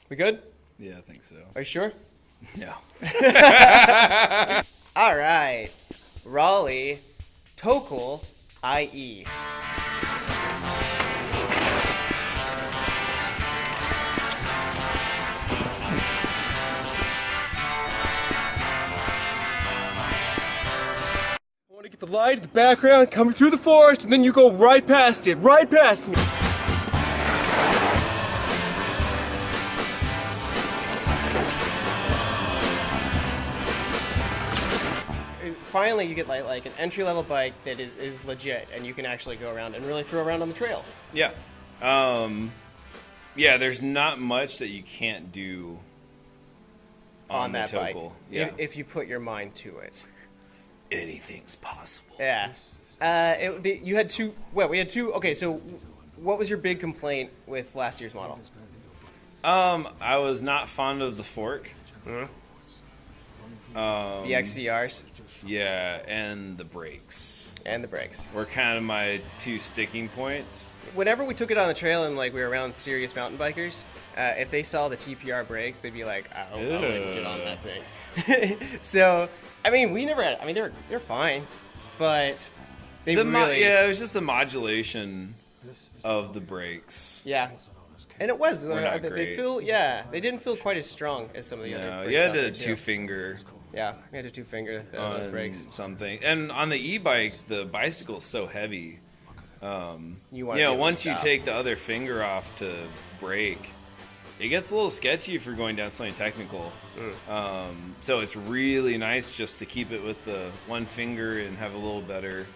We good? Yeah, I think so. Are you sure? Yeah. All right. Raleigh, Tokul IE. I want to get the light, the background, coming through the forest, and then you go right past it, right past me. Finally, you get like an entry-level bike that is legit, and you can actually go around and really throw around on the trail. Yeah. Yeah, there's not much that you can't do on that the bike, Tokul. Yeah. if you put your mind to it. Anything's possible. Yeah. You had two. Well, we had two. Okay, so what was your big complaint with last year's model? I was not fond of the fork. The XCRs Yeah, and the brakes and the brakes. were kind of my two sticking points. Whenever we took it on the trail and like we were around serious mountain bikers, if they saw the TPR brakes, they'd be like, "I wouldn't get on that thing." So, I mean, we never had. I mean, they're fine, but they really. Yeah, it was just the modulation of the brakes. Yeah. And it was. not They great. feel. Yeah, they didn't feel quite as strong as some of the other. No, brakes you had out there, to too. two-finger Yeah, we had to two-finger those on brakes. something. And on the e-bike, the bicycle's so heavy. You want to Once you take the other finger off to brake, it gets a little sketchy if you're going down something technical. So it's really nice just to keep it with the one finger and have a little better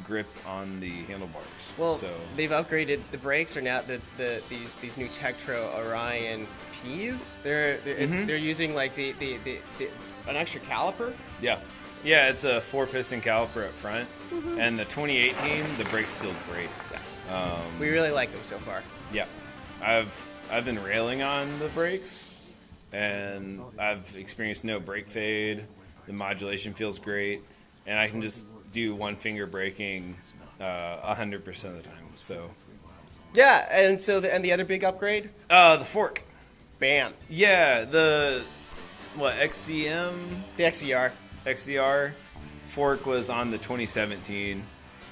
grip on the handlebars. Well, so they've upgraded. The brakes are now these new Tektro Orion Ps. They're using like the an extra caliper. yeah, it's a 4-piston caliper up front, and the 2018 the brakes feel great. We really like them so far. Yeah, I've been railing on the brakes, and I've experienced no brake fade. The modulation feels great, and I can just do one finger braking 100% of the time. So Yeah, and the other big upgrade, the fork. bam, Yeah, the XCM the XCR. fork was on the 2017.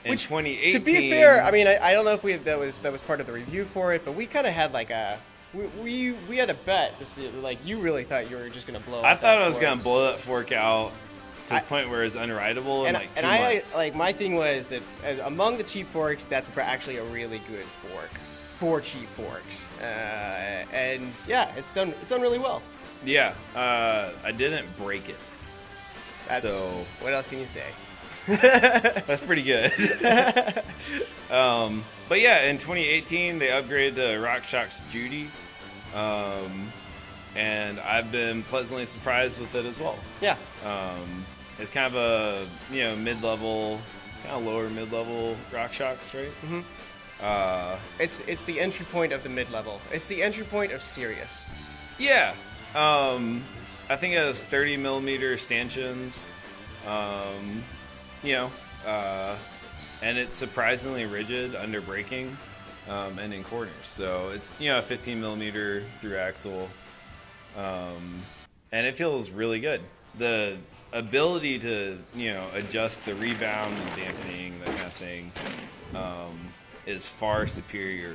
In 2018, To be fair, I mean, I don't know if that was part of the review for it, but we kind of had like a we had a bet to see, like, you really thought you were just gonna blow. I up thought that I was fork. gonna blow that fork out to the point where it's unrideable in like 2 months. Like, my thing was that among the cheap forks, that's actually a really good fork for cheap forks, and yeah, it's done really well. Yeah, I didn't break it. So What else can you say? that's pretty good. But yeah, in 2018 they upgraded to RockShox Judy, and I've been pleasantly surprised with it as well. Yeah. It's kind of a mid-level, kind of lower mid-level RockShox, right? It's the entry point of the mid-level. It's the entry point of serious. Yeah. I think it has 30 millimeter stanchions. And it's surprisingly rigid under braking and in corners. So it's a 15 millimeter through axle, and it feels really good. The ability to adjust the rebound and dampening, that kind of thing, is far superior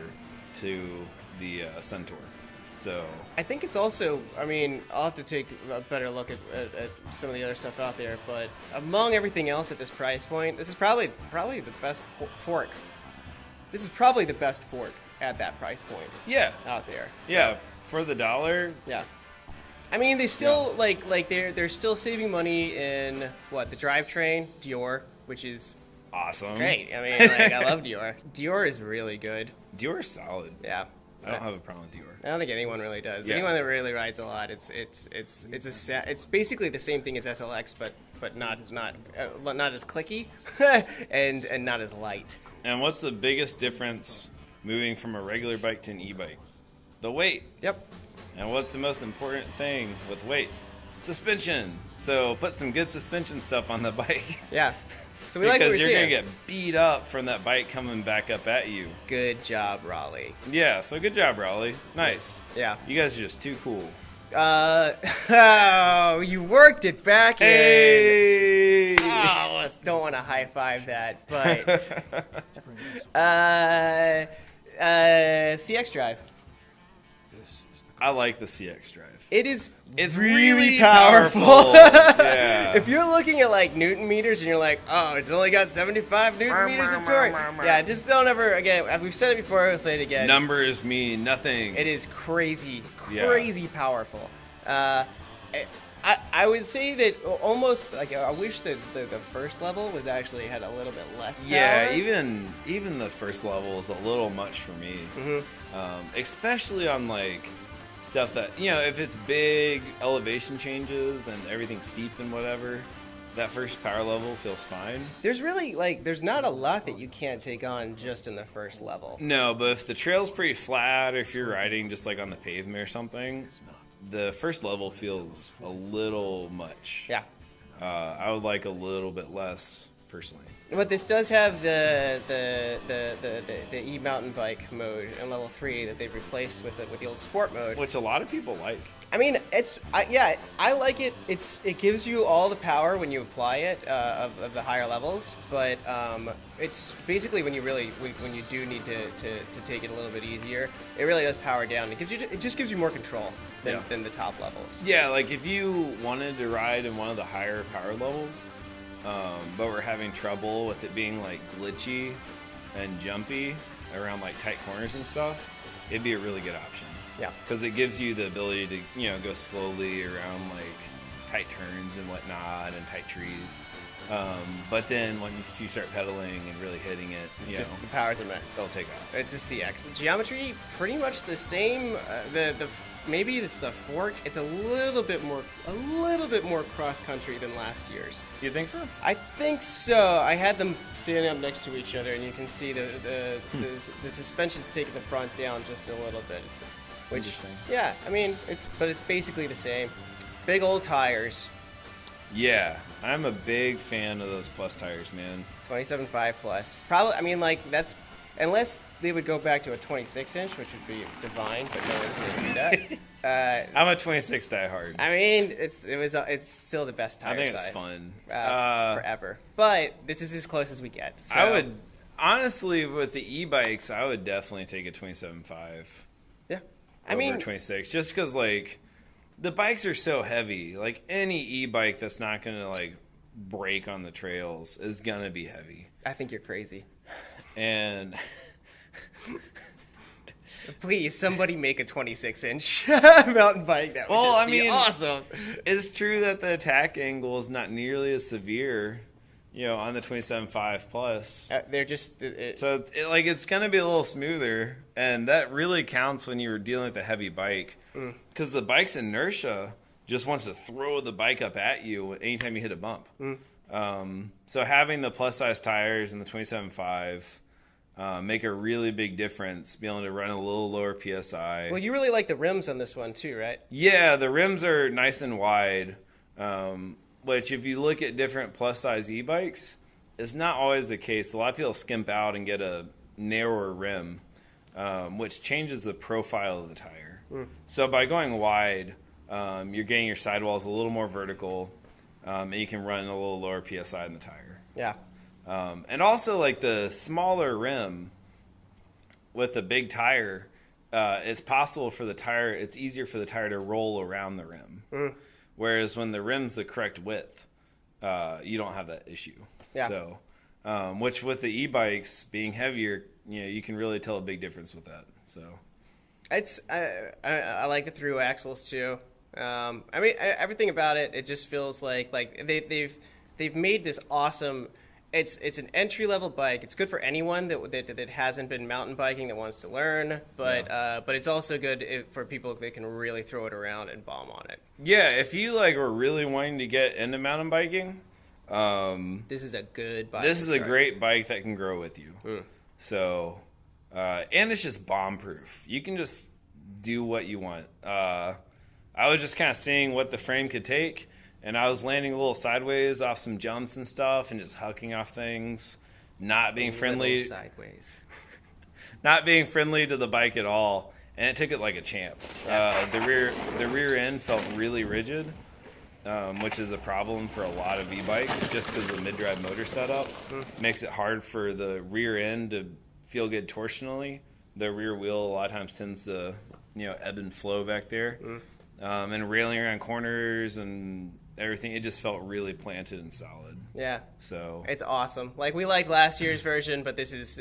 to the Centaur. So I think it's also, I mean, I'll have to take a better look at some of the other stuff out there, but among everything else at this price point, this is probably the best fork. This is probably the best fork at that price point. Yeah. Out there. So, Yeah, for the dollar. Yeah. I mean, they still like they're still saving money in the drivetrain, Dior, which is Awesome. great. I mean, like, I love Dior. Dior is really good. Dior's solid. Yeah. I don't have a problem with Dior. I don't think anyone really does. Yeah. Anyone that really rides a lot, it's basically the same thing as SLX, but not as clicky and not as light. And what's the biggest difference moving from a regular bike to an e-bike? The weight. Yep. And what's the most important thing with weight? Suspension. So put some good suspension stuff on the bike. Yeah. So we like what because we're you're seeing. gonna get beat up from that bike coming back up at you. Good job, Raleigh. Yeah, so good job, Raleigh. Nice. Yeah. You guys are just too cool. Oh, you worked it back in. Hey! Oh, don't want to high five that, but CX Drive. I like the CX Drive. It's It's really really powerful. powerful. Yeah. If you're looking at like Newton meters and you're like, oh, it's only got 75 Newton meters of torque. Yeah, just don't ever, again, we've said it before, we'll say it again. Numbers mean nothing. It is crazy, Yeah. crazy powerful. I would say that almost, like, I wish that the first level was actually had a little bit less power. Yeah, even the first level is a little much for me. Especially on like stuff that, you know, if it's big elevation changes and everything's steep and whatever, that first power level feels fine. There's really, like, there's not a lot that you can't take on just in the first level. No, but if the trail's pretty flat, or if you're riding just like on the pavement or something, the first level feels a little much. Yeah. I would like a little bit less personally. But this does have the E mountain bike mode in level 3 that they've replaced with the old sport mode. Which a lot of people like. I mean, I like it. It gives you all the power when you apply it of the higher levels, but it's basically when you do need to take it a little bit easier, it really does power down. It just gives you more control than the top levels. Yeah, like if you wanted to ride in one of the higher power levels, but we're having trouble with it being like glitchy and jumpy around like tight corners and stuff, it'd be a really good option. Yeah. Because it gives you the ability to, you know, go slowly around like tight turns and whatnot and tight trees. But then once you start pedaling and really hitting it, It's you just know, the power's immense. they'll take off. It's a CX. Geometry pretty much the same. Maybe it's the fork. It's a little bit more cross country than last year's. You think so? I think so. I had them standing up next to each other, and you can see the suspension's taking the front down just a little bit. Which, Interesting. yeah, I mean, it's basically the same. Big old tires, Yeah, I'm a big fan of those plus tires, man. 27.5 plus. Probably, I mean, like that's unless they would go back to a 26-inch, which would be divine, but no one's gonna do that. I'm a 26 diehard. I mean, it's still the best tire I think size. it's fun. Forever. But this is as close as we get. So. I would, honestly, with the e-bikes, I would definitely take a 27.5 Yeah. I over mean, 26, just because, like, the bikes are so heavy. Like, any e-bike that's not going to, like, break on the trails is going to be heavy. I think you're crazy. And Please, somebody make a 26-inch mountain bike. That would Well, just I be mean, awesome. it's true that the attack angle is not nearly as severe, you know, on the 27.5 plus. They're just... So, it's going to be a little smoother, and that really counts when you're dealing with a heavy bike. Because the bike's inertia just wants to throw the bike up at you anytime you hit a bump. So having the plus-size tires and the 27.5 make a really big difference, being able to run a little lower PSI. well, you really like the rims on this one, too, right? Yeah, the rims are nice and wide, which if you look at different plus-size e-bikes, it's not always the case. A lot of people skimp out and get a narrower rim, which changes the profile of the tire. So by going wide, you're getting your sidewalls a little more vertical, and you can run a little lower PSI in the tire. Yeah. And also, like, the smaller rim with a big tire, it's possible for the tire, it's easier for the tire to roll around the rim. Whereas when the rim's the correct width, you don't have that issue. Yeah. So, which with the e-bikes being heavier, you know, you can really tell a big difference with that. So, It's I like the through axles too. I mean everything about it. It just feels like they've made this awesome. It's an entry level bike. It's good for anyone that hasn't been mountain biking that wants to learn. But it's also good for people that can really throw it around and bomb on it. yeah, if you like are really wanting to get into mountain biking, This is a good bike. this to is a start. great bike that can grow with you. So, and it's just bomb proof. You can just do what you want. I was just kind of seeing what the frame could take, and I was landing a little sideways off some jumps and stuff, and just hucking off things, not being friendly, sideways, not being friendly to the bike at all, and it took it like a champ. The rear end felt really rigid, which is a problem for a lot of e-bikes, just because the mid-drive motor setup makes it hard for the rear end to feel good torsionally. The rear wheel a lot of times tends to, ebb and flow back there. And railing around corners and everything, it just felt really planted and solid. Yeah. So it's awesome. Like, we liked last year's version, but this is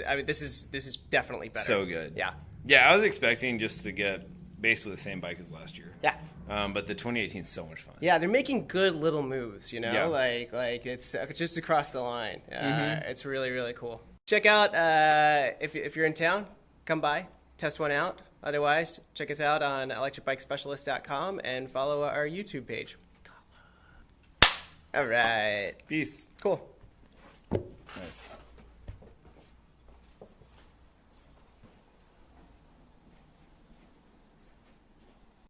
definitely better. So good. Yeah. Yeah, I was expecting just to get basically the same bike as last year. Yeah. But the 2018 is so much fun. Yeah, they're making good little moves, Yeah. like it's just across the line. It's really, really cool. Check out, if you're in town, come by, test one out. Otherwise, check us out on electricbikespecialist.com and follow our YouTube page. All right. Peace. Cool. Nice.